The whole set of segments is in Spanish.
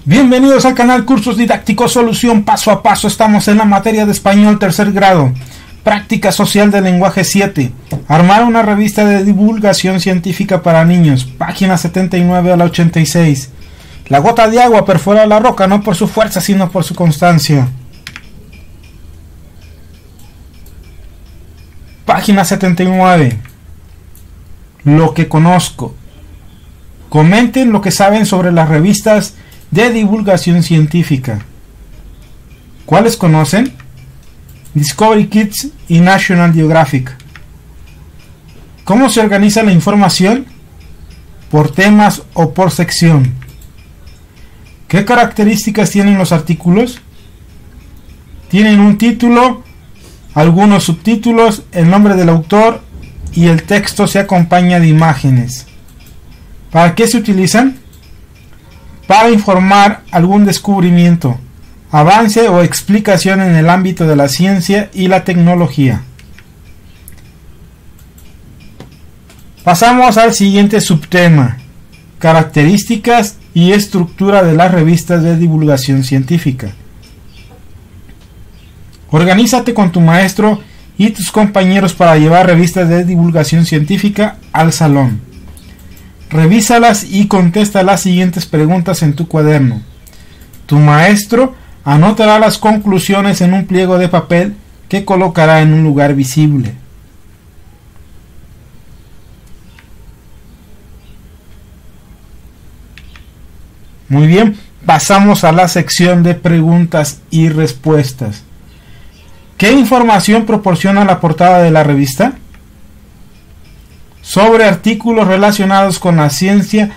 Bienvenidos al canal Cursos Didácticos Solución Paso a Paso. Estamos en la materia de español tercer grado, práctica social del lenguaje 7. Armar una revista de divulgación científica para niños, página 79 a la 86. La gota de agua perfora la roca no por su fuerza sino por su constancia. Página 79. Lo que conozco. Comenten lo que saben sobre las revistas de divulgación científica. ¿Cuáles conocen? Discovery Kids y National Geographic. ¿Cómo se organiza la información? ¿Por temas o por sección? ¿Qué características tienen los artículos? Tienen un título, algunos subtítulos, el nombre del autor y el texto se acompaña de imágenes. ¿Para qué se utilizan? Para informar algún descubrimiento, avance o explicación en el ámbito de la ciencia y la tecnología. Pasamos al siguiente subtema: características y estructura de las revistas de divulgación científica. Organízate con tu maestro y tus compañeros para llevar revistas de divulgación científica al salón. Revísalas y contesta las siguientes preguntas en tu cuaderno. Tu maestro anotará las conclusiones en un pliego de papel que colocará en un lugar visible. Muy bien, pasamos a la sección de preguntas y respuestas. ¿Qué información proporciona la portada de la revista? Sobre artículos relacionados con la ciencia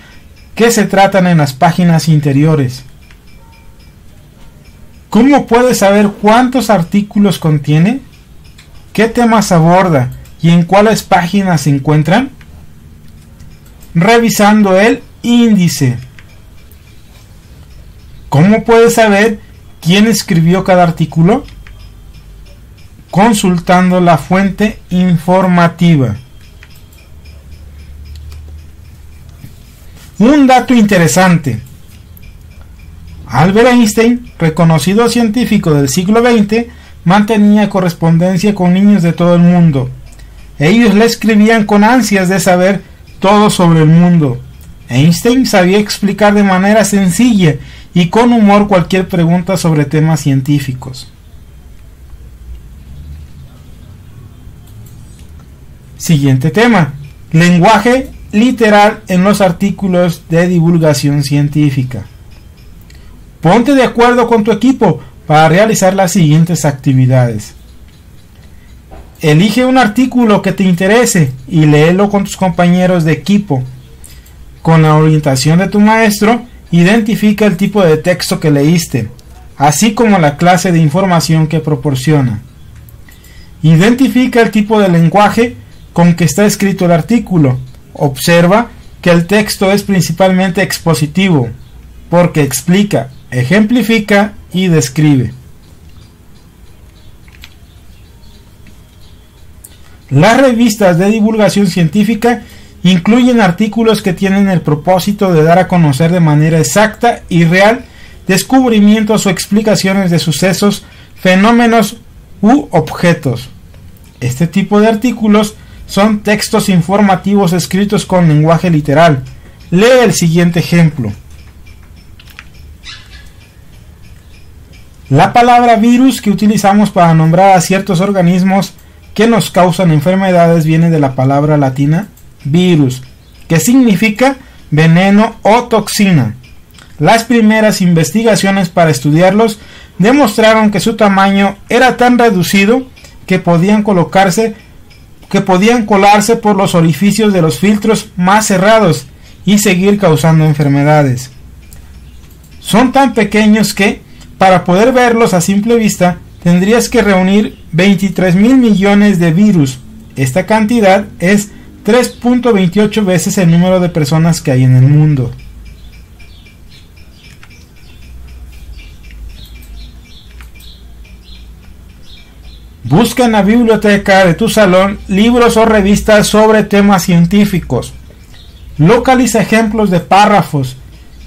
que se tratan en las páginas interiores. ¿Cómo puedes saber cuántos artículos contiene? ¿Qué temas aborda y en cuáles páginas se encuentran? Revisando el índice. ¿Cómo puedes saber quién escribió cada artículo? Consultando la fuente informativa. Un dato interesante: Albert Einstein, reconocido científico del siglo XX, mantenía correspondencia con niños de todo el mundo. Ellos le escribían con ansias de saber todo sobre el mundo. Einstein sabía explicar de manera sencilla y con humor cualquier pregunta sobre temas científicos. Siguiente tema: lenguaje literal en los artículos de divulgación científica. Ponte de acuerdo con tu equipo para realizar las siguientes actividades. Elige un artículo que te interese y léelo con tus compañeros de equipo. Con la orientación de tu maestro, identifica el tipo de texto que leíste, así como la clase de información que proporciona. Identifica el tipo de lenguaje con que está escrito el artículo. Observa que el texto es principalmente expositivo, porque explica, ejemplifica y describe. Las revistas de divulgación científica incluyen artículos que tienen el propósito de dar a conocer de manera exacta y real descubrimientos o explicaciones de sucesos, fenómenos u objetos. Este tipo de artículos son textos informativos escritos con lenguaje literal. Lee el siguiente ejemplo. La palabra virus que utilizamos para nombrar a ciertos organismos que nos causan enfermedades viene de la palabra latina virus, que significa veneno o toxina. Las primeras investigaciones para estudiarlos demostraron que su tamaño era tan reducido que podían colarse por los orificios de los filtros más cerrados y seguir causando enfermedades. Son tan pequeños que, para poder verlos a simple vista, tendrías que reunir 23.000 millones de virus. Esta cantidad es 3.28 veces el número de personas que hay en el mundo. Busca en la biblioteca de tu salón libros o revistas sobre temas científicos. Localiza ejemplos de párrafos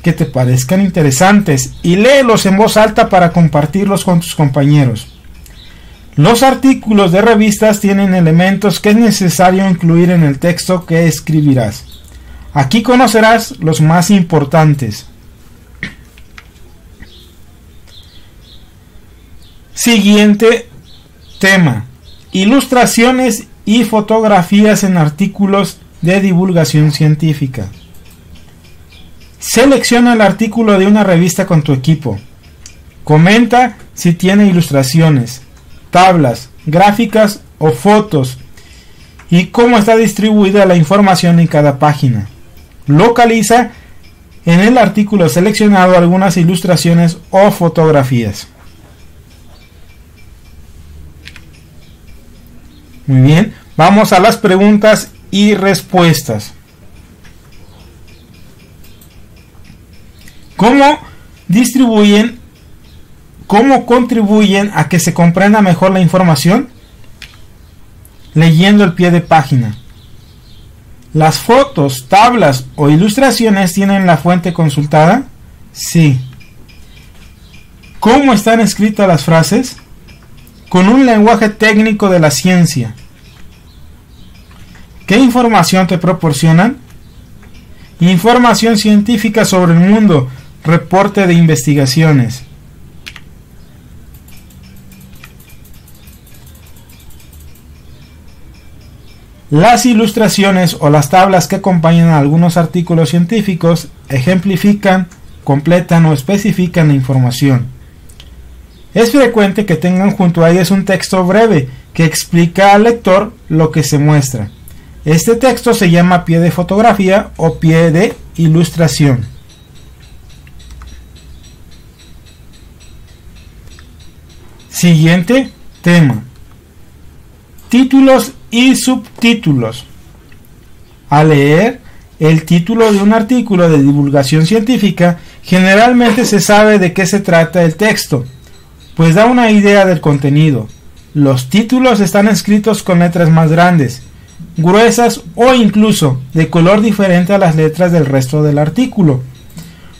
que te parezcan interesantes y léelos en voz alta para compartirlos con tus compañeros. Los artículos de revistas tienen elementos que es necesario incluir en el texto que escribirás. Aquí conocerás los más importantes. Siguiente tema: ilustraciones y fotografías en artículos de divulgación científica. Selecciona el artículo de una revista con tu equipo. Comenta si tiene ilustraciones, tablas, gráficas o fotos y cómo está distribuida la información en cada página. Localiza en el artículo seleccionado algunas ilustraciones o fotografías. Muy bien, vamos a las preguntas y respuestas. ¿Cómo contribuyen a que se comprenda mejor la información? Leyendo el pie de página. ¿Las fotos, tablas o ilustraciones tienen la fuente consultada? Sí. ¿Cómo están escritas las frases? Con un lenguaje técnico de la ciencia. ¿Qué información te proporcionan? Información científica sobre el mundo, reporte de investigaciones. Las ilustraciones o las tablas que acompañan a algunos artículos científicos ejemplifican, completan o especifican la información. Es frecuente que tengan junto a ellas un texto breve que explica al lector lo que se muestra. Este texto se llama pie de fotografía o pie de ilustración. Siguiente tema: títulos y subtítulos. Al leer el título de un artículo de divulgación científica, generalmente se sabe de qué se trata el texto, pues da una idea del contenido. Los títulos están escritos con letras más grandes, gruesas o incluso de color diferente a las letras del resto del artículo.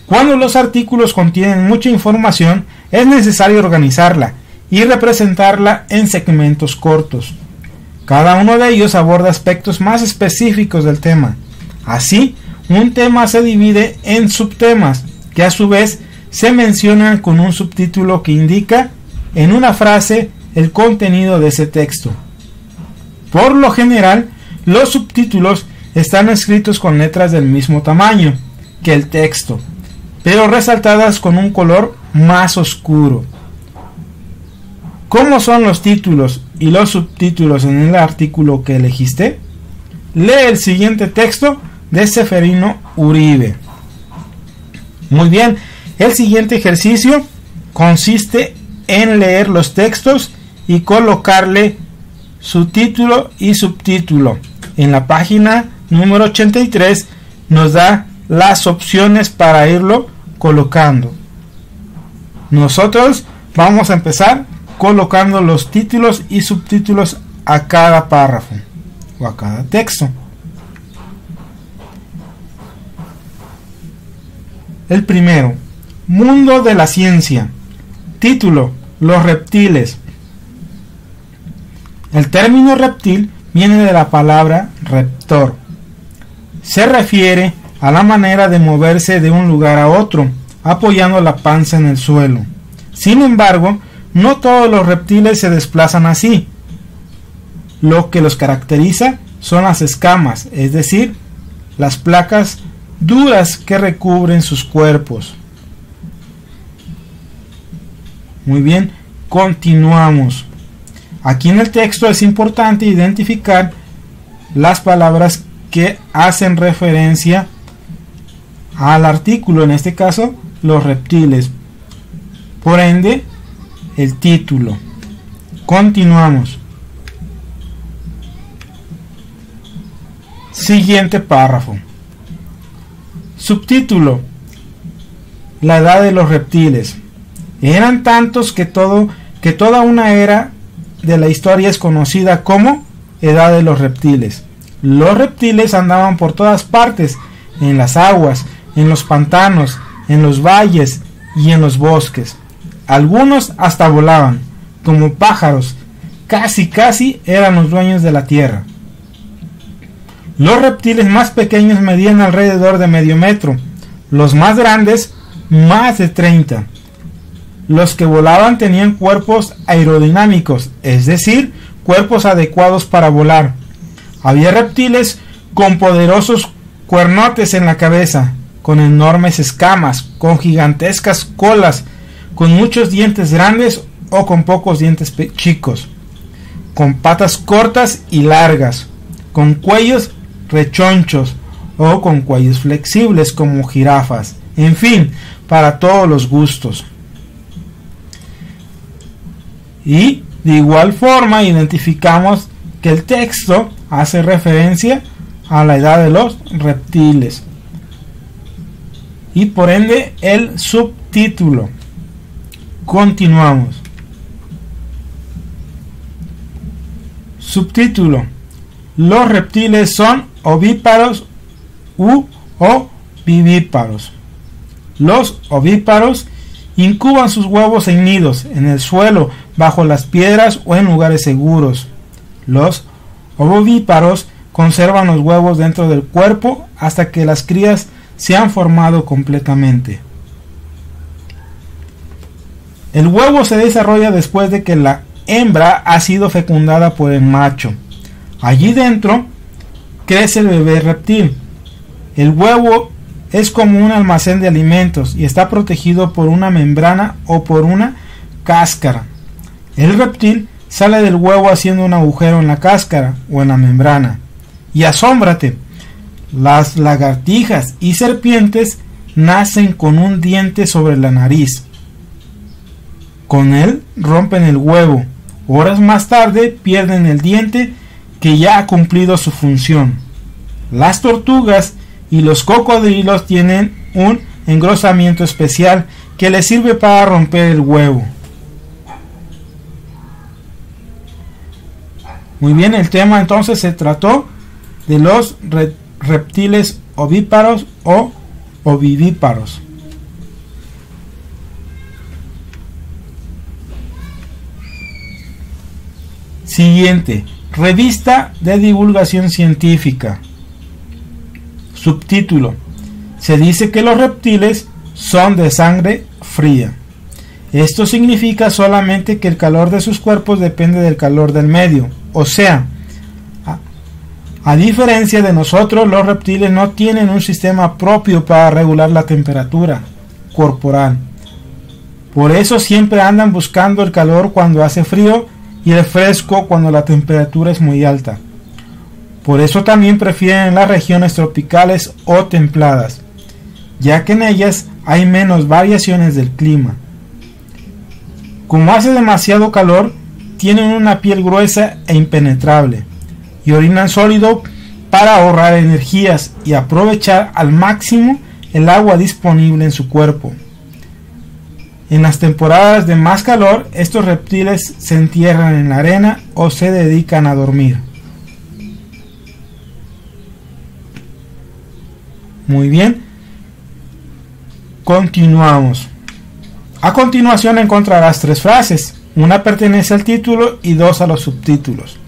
Cuando los artículos contienen mucha información, es necesario organizarla y representarla en segmentos cortos. Cada uno de ellos aborda aspectos más específicos del tema. Así, un tema se divide en subtemas, que a su vez se mencionan con un subtítulo que indica en una frase el contenido de ese texto. Por lo general, los subtítulos están escritos con letras del mismo tamaño que el texto, pero resaltadas con un color más oscuro. ¿Cómo son los títulos y los subtítulos en el artículo que elegiste? Lee el siguiente texto de Seferino Uribe. Muy bien, el siguiente ejercicio consiste en leer los textos y colocarle su título y subtítulo. En la página número 83 nos da las opciones para irlo colocando. Nosotros vamos a empezar colocando los títulos y subtítulos a cada párrafo o a cada texto. El primero: Mundo de la ciencia. Título: Los reptiles. El término reptil viene de la palabra reptor. Se refiere a la manera de moverse de un lugar a otro, apoyando la panza en el suelo. Sin embargo, no todos los reptiles se desplazan así. Lo que los caracteriza son las escamas, es decir, las placas duras que recubren sus cuerpos. Muy bien, continuamos. Aquí en el texto es importante identificar las palabras que hacen referencia al artículo, en este caso, los reptiles. Por ende, el título. Continuamos. Siguiente párrafo. Subtítulo: La edad de los reptiles. Eran tantos que toda una era de la historia es conocida como edad de los reptiles. Los reptiles andaban por todas partes, en las aguas, en los pantanos, en los valles y en los bosques. Algunos hasta volaban, como pájaros, casi eran los dueños de la tierra. Los reptiles más pequeños medían alrededor de medio metro, los más grandes más de 30. Los que volaban tenían cuerpos aerodinámicos, es decir, cuerpos adecuados para volar. Había reptiles con poderosos cuernotes en la cabeza, con enormes escamas, con gigantescas colas, con muchos dientes grandes o con pocos dientes chicos, con patas cortas y largas, con cuellos rechonchos o con cuellos flexibles como jirafas, en fin, para todos los gustos. Y de igual forma identificamos que el texto hace referencia a la edad de los reptiles y por ende el subtítulo. Continuamos. Subtítulo: los reptiles son ovíparos o vivíparos. Los ovíparos incuban sus huevos en nidos, en el suelo, bajo las piedras o en lugares seguros. Los ovovíparos conservan los huevos dentro del cuerpo hasta que las crías se han formado completamente. El huevo se desarrolla después de que la hembra ha sido fecundada por el macho. Allí dentro crece el bebé reptil. El huevo es como un almacén de alimentos y está protegido por una membrana o por una cáscara. El reptil sale del huevo haciendo un agujero en la cáscara o en la membrana. Y asómbrate, las lagartijas y serpientes nacen con un diente sobre la nariz. Con él rompen el huevo. Horas más tarde pierden el diente que ya ha cumplido su función. Las tortugas y los cocodrilos tienen un engrosamiento especial que les sirve para romper el huevo. Muy bien, el tema entonces se trató de los reptiles ovíparos o ovivíparos. Siguiente, revista de divulgación científica. Subtítulo: se dice que los reptiles son de sangre fría. Esto significa solamente que el calor de sus cuerpos depende del calor del medio. O sea, a diferencia de nosotros, los reptiles no tienen un sistema propio para regular la temperatura corporal. Por eso siempre andan buscando el calor cuando hace frío y el fresco cuando la temperatura es muy alta. Por eso también prefieren las regiones tropicales o templadas, ya que en ellas hay menos variaciones del clima. Como hace demasiado calor, tienen una piel gruesa e impenetrable y orinan sólido para ahorrar energías y aprovechar al máximo el agua disponible en su cuerpo. En las temporadas de más calor, estos reptiles se entierran en la arena o se dedican a dormir. Muy bien, continuamos. A continuación encontrarás 3 frases. Una pertenece al título y 2 a los subtítulos.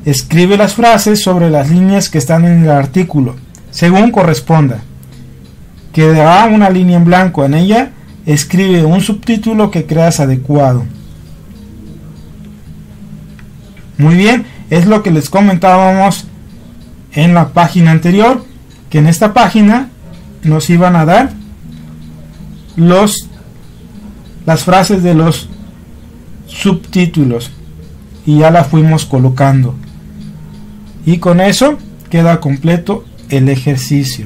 Escribe las frases sobre las líneas que están en el artículo, según corresponda. Quedará una línea en blanco. En ella escribe un subtítulo que creas adecuado. Muy bien, es lo que les comentábamos en la página anterior, que en esta página nos iban a dar las frases de los subtítulos y ya la fuimos colocando, y con eso queda completo el ejercicio.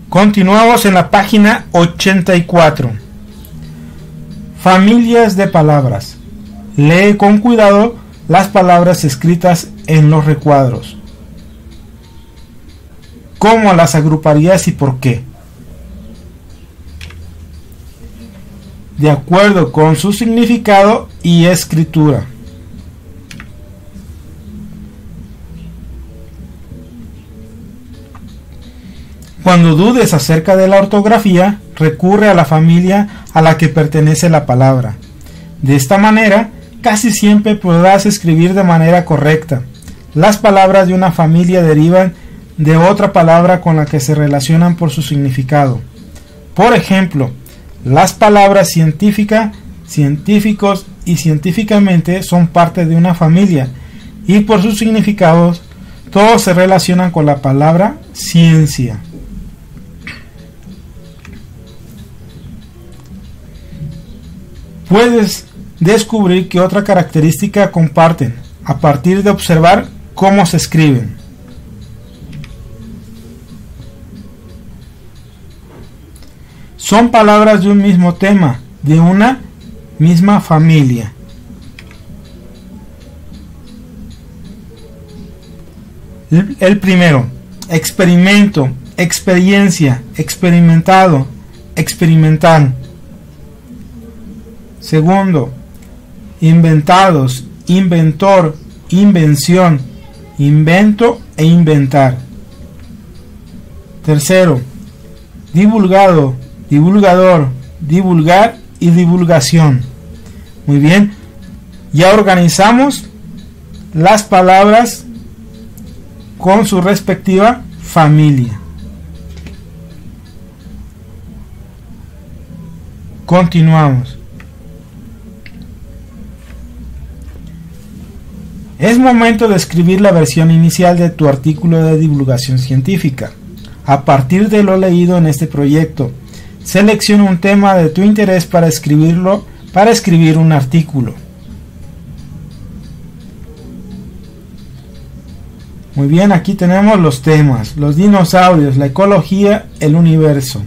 Continuamos en la página 84. Familias de palabras. Lee con cuidado las palabras escritas en los recuadros. ¿Cómo las agruparías y por qué? De acuerdo con su significado y escritura. Cuando dudes acerca de la ortografía, recurre a la familia a la que pertenece la palabra. De esta manera, casi siempre podrás escribir de manera correcta. Las palabras de una familia derivan de otra palabra con la que se relacionan por su significado. Por ejemplo, las palabras científica, científicos y científicamente son parte de una familia y por sus significados todos se relacionan con la palabra ciencia. Puedes descubrir qué otra característica comparten a partir de observar cómo se escriben. Son palabras de un mismo tema, de una misma familia. El primero, experimento, experiencia, experimentado, experimental. Segundo, inventados, inventor, invención, invento e inventar. Tercero, divulgado, divulgador, divulgar y divulgación. Muy bien, ya organizamos las palabras con su respectiva familia. Continuamos. Es momento de escribir la versión inicial de tu artículo de divulgación científica. A partir de lo leído en este proyecto, selecciona un tema de tu interés para escribir un artículo. Muy bien, aquí tenemos los temas: los dinosaurios, la ecología, el universo.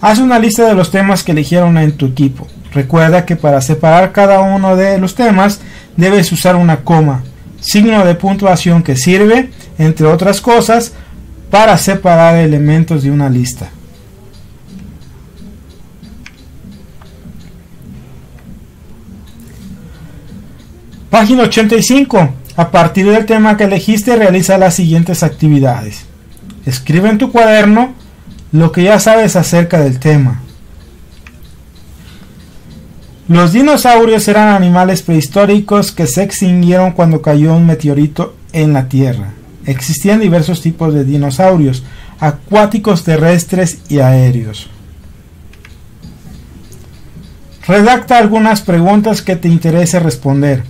Haz una lista de los temas que eligieron en tu equipo. Recuerda que para separar cada uno de los temas debes usar una coma, signo de puntuación que sirve, entre otras cosas, para separar elementos de una lista. Página 85. A partir del tema que elegiste, realiza las siguientes actividades. Escribe en tu cuaderno lo que ya sabes acerca del tema. Los dinosaurios eran animales prehistóricos que se extinguieron cuando cayó un meteorito en la Tierra. Existían diversos tipos de dinosaurios, acuáticos, terrestres y aéreos. Redacta algunas preguntas que te interese responder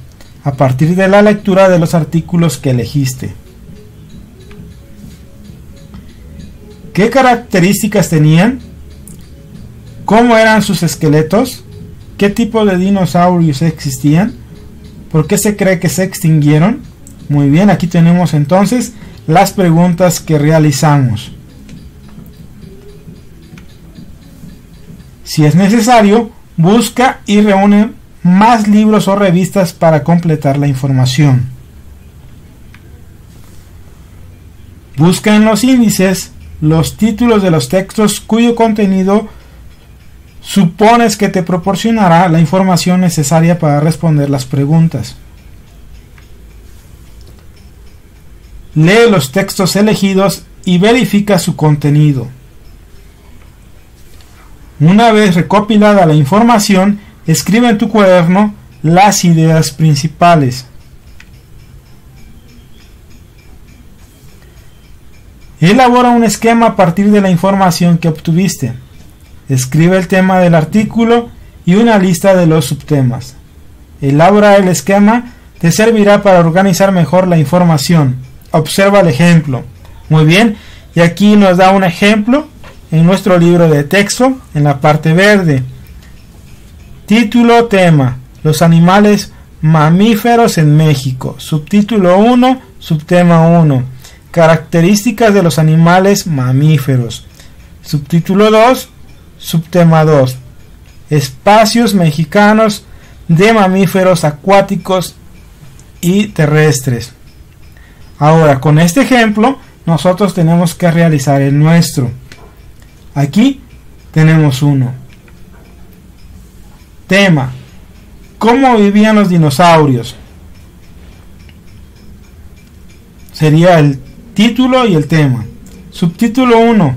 a partir de la lectura de los artículos que elegiste. ¿Qué características tenían? ¿Cómo eran sus esqueletos? ¿Qué tipo de dinosaurios existían? ¿Por qué se cree que se extinguieron? Muy bien, aquí tenemos entonces las preguntas que realizamos. Si es necesario, busca y reúne más libros o revistas para completar la información. Busca en los índices los títulos de los textos cuyo contenido supones que te proporcionará la información necesaria para responder las preguntas. Lee los textos elegidos y verifica su contenido. Una vez recopilada la información, escribe en tu cuaderno las ideas principales. Elabora un esquema a partir de la información que obtuviste. Escribe el tema del artículo y una lista de los subtemas. Elaborar el esquema te servirá para organizar mejor la información. Observa el ejemplo. Muy bien, y aquí nos da un ejemplo en nuestro libro de texto, en la parte verde. Título, tema: los animales mamíferos en México. Subtítulo 1, subtema 1: características de los animales mamíferos. Subtítulo 2, subtema 2: espacios mexicanos de mamíferos acuáticos y terrestres. Ahora, con este ejemplo, nosotros tenemos que realizar el nuestro. Aquí tenemos uno. Tema: ¿cómo vivían los dinosaurios? Sería el título y el tema. Subtítulo 1.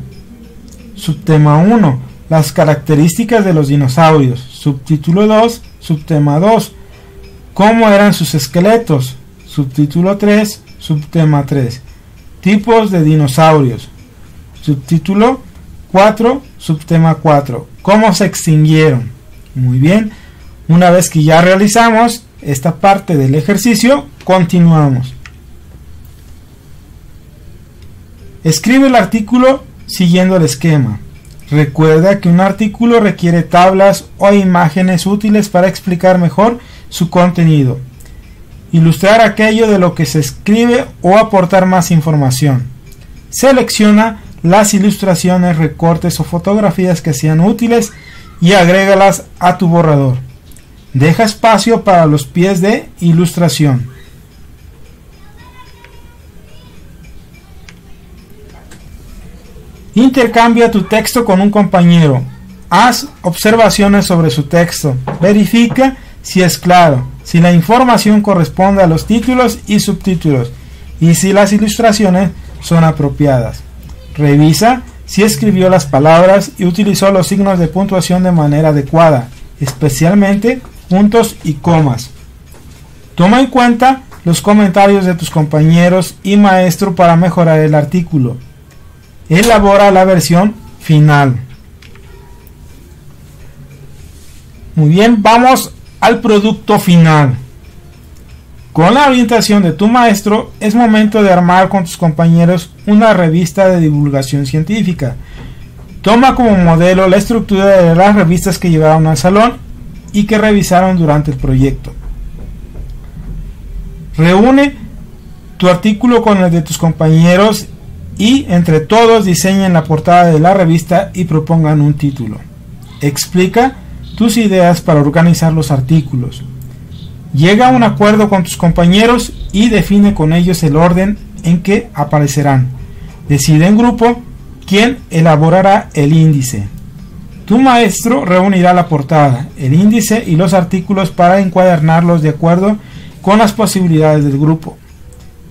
Subtema 1. Las características de los dinosaurios. Subtítulo 2. Subtema 2. ¿Cómo eran sus esqueletos? Subtítulo 3. Subtema 3. Tipos de dinosaurios. Subtítulo 4. Subtema 4. ¿Cómo se extinguieron? Muy bien. Una vez que ya realizamos esta parte del ejercicio, continuamos. Escribe el artículo siguiendo el esquema. Recuerda que un artículo requiere tablas o imágenes útiles para explicar mejor su contenido, ilustrar aquello de lo que se escribe o aportar más información. Selecciona las ilustraciones, recortes o fotografías que sean útiles y agrégalas a tu borrador. Deja espacio para los pies de ilustración. Intercambia tu texto con un compañero. Haz observaciones sobre su texto. Verifica si es claro, si la información corresponde a los títulos y subtítulos y si las ilustraciones son apropiadas. Revisa si escribió las palabras y utilizó los signos de puntuación de manera adecuada, especialmente puntos y comas. Toma en cuenta los comentarios de tus compañeros y maestro para mejorar el artículo. Elabora la versión final. Muy bien, vamos al producto final. Con la orientación de tu maestro, es momento de armar con tus compañeros una revista de divulgación científica. Toma como modelo la estructura de las revistas que llevaron al salón y que revisaron durante el proyecto. Reúne tu artículo con el de tus compañeros y entre todos diseñen la portada de la revista y propongan un título. Explica tus ideas para organizar los artículos. Llega a un acuerdo con tus compañeros y define con ellos el orden en que aparecerán. Decide en grupo quién elaborará el índice. Tu maestro reunirá la portada, el índice y los artículos para encuadernarlos de acuerdo con las posibilidades del grupo.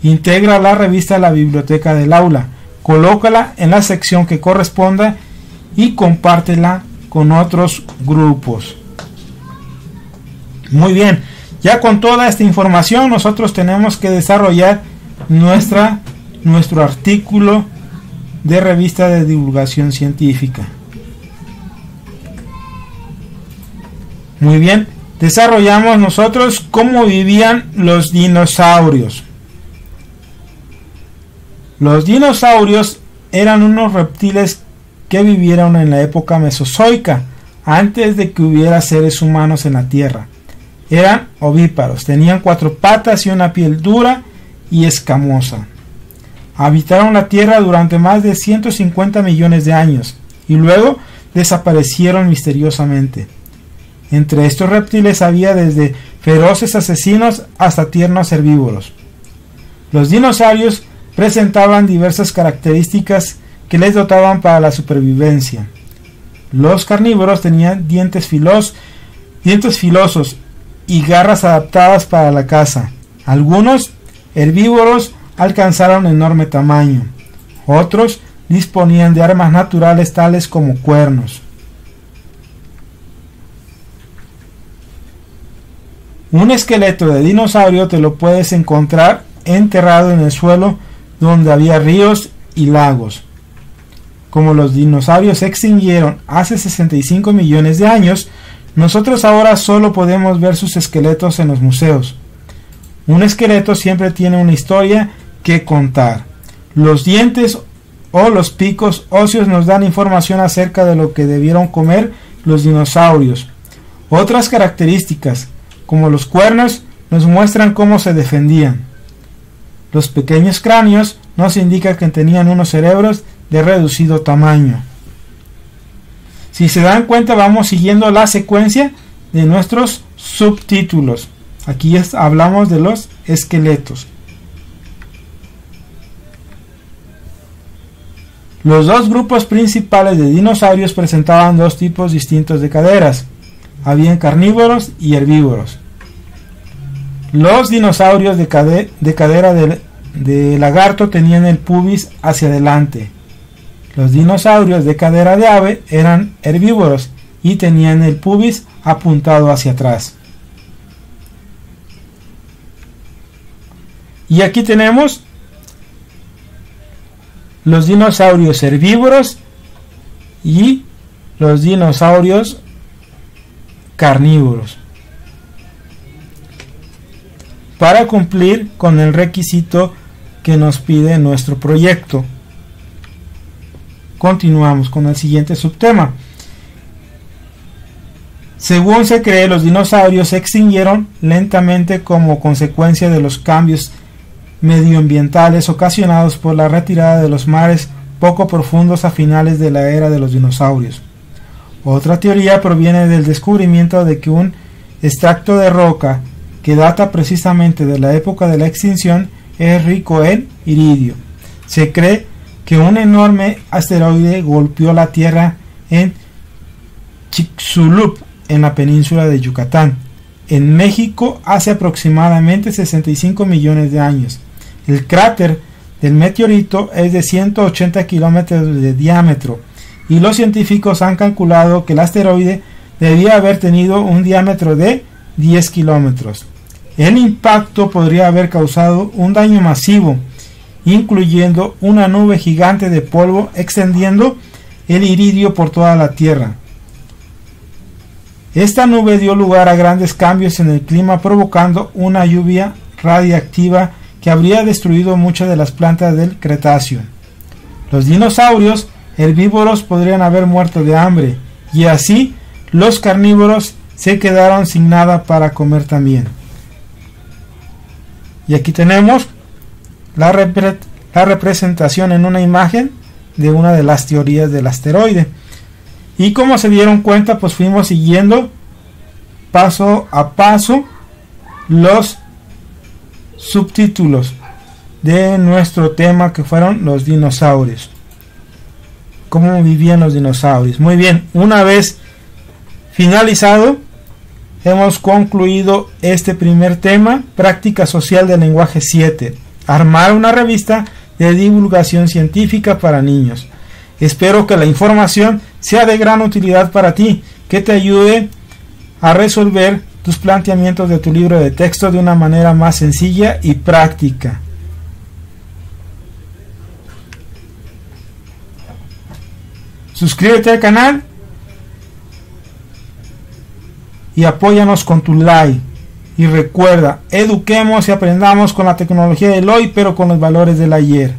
Integra la revista a la biblioteca del aula. Colócala en la sección que corresponda y compártela con otros grupos. Muy bien, ya con toda esta información nosotros tenemos que desarrollar nuestro artículo de revista de divulgación científica. Muy bien, desarrollamos nosotros cómo vivían los dinosaurios. Los dinosaurios eran unos reptiles que vivieron en la época mesozoica, antes de que hubiera seres humanos en la Tierra. Eran ovíparos, tenían 4 patas y una piel dura y escamosa. Habitaron la Tierra durante más de 150 millones de años y luego desaparecieron misteriosamente. Entre estos reptiles había desde feroces asesinos hasta tiernos herbívoros. Los dinosaurios presentaban diversas características que les dotaban para la supervivencia. Los carnívoros tenían dientes filosos y garras adaptadas para la caza. Algunos herbívoros alcanzaron enorme tamaño. Otros disponían de armas naturales tales como cuernos. Un esqueleto de dinosaurio te lo puedes encontrar enterrado en el suelo donde había ríos y lagos. Como los dinosaurios se extinguieron hace 65 millones de años, nosotros ahora solo podemos ver sus esqueletos en los museos. Un esqueleto siempre tiene una historia que contar. Los dientes o los picos óseos nos dan información acerca de lo que debieron comer los dinosaurios. Otras características, como los cuernos, nos muestran cómo se defendían. Los pequeños cráneos nos indican que tenían unos cerebros de reducido tamaño. Si se dan cuenta, vamos siguiendo la secuencia de nuestros subtítulos. Aquí hablamos de los esqueletos. Los dos grupos principales de dinosaurios presentaban dos tipos distintos de caderas. Habían carnívoros y herbívoros. Los dinosaurios de cadera de lagarto tenían el pubis hacia adelante Los dinosaurios de cadera de ave eran herbívoros y tenían el pubis apuntado hacia atrás. Y aquí tenemos los dinosaurios herbívoros y los dinosaurios carnívoros, para cumplir con el requisito que nos pide nuestro proyecto. Continuamos con el siguiente subtema. Según se cree, los dinosaurios se extinguieron lentamente como consecuencia de los cambios medioambientales ocasionados por la retirada de los mares poco profundos a finales de la era de los dinosaurios. Otra teoría proviene del descubrimiento de que un extracto de roca que data precisamente de la época de la extinción es rico en iridio. Se cree que un enorme asteroide golpeó la Tierra en Chicxulub, en la península de Yucatán, en México, hace aproximadamente 65 millones de años. El cráter del meteorito es de 180 kilómetros de diámetro y los científicos han calculado que el asteroide debía haber tenido un diámetro de 10 kilómetros. El impacto podría haber causado un daño masivo, incluyendo una nube gigante de polvo extendiendo el iridio por toda la Tierra. Esta nube dio lugar a grandes cambios en el clima, provocando una lluvia radiactiva que habría destruido muchas de las plantas del Cretáceo. Los dinosaurios herbívoros podrían haber muerto de hambre, y así los carnívoros se quedaron sin nada para comer también. Y aquí tenemos la representación en una imagen de una de las teorías del asteroide. Y como se dieron cuenta, pues fuimos siguiendo paso a paso los subtítulos de nuestro tema, que fueron los dinosaurios. ¿Cómo vivían los dinosaurios? Muy bien, una vez finalizado, hemos concluido este primer tema, práctica social del lenguaje 7, armar una revista de divulgación científica para niños. Espero que la información sea de gran utilidad para ti, que te ayude a resolver tus planteamientos de tu libro de texto de una manera más sencilla y práctica. Suscríbete al canal y apóyanos con tu like. Y recuerda, eduquemos y aprendamos con la tecnología del hoy, pero con los valores del ayer.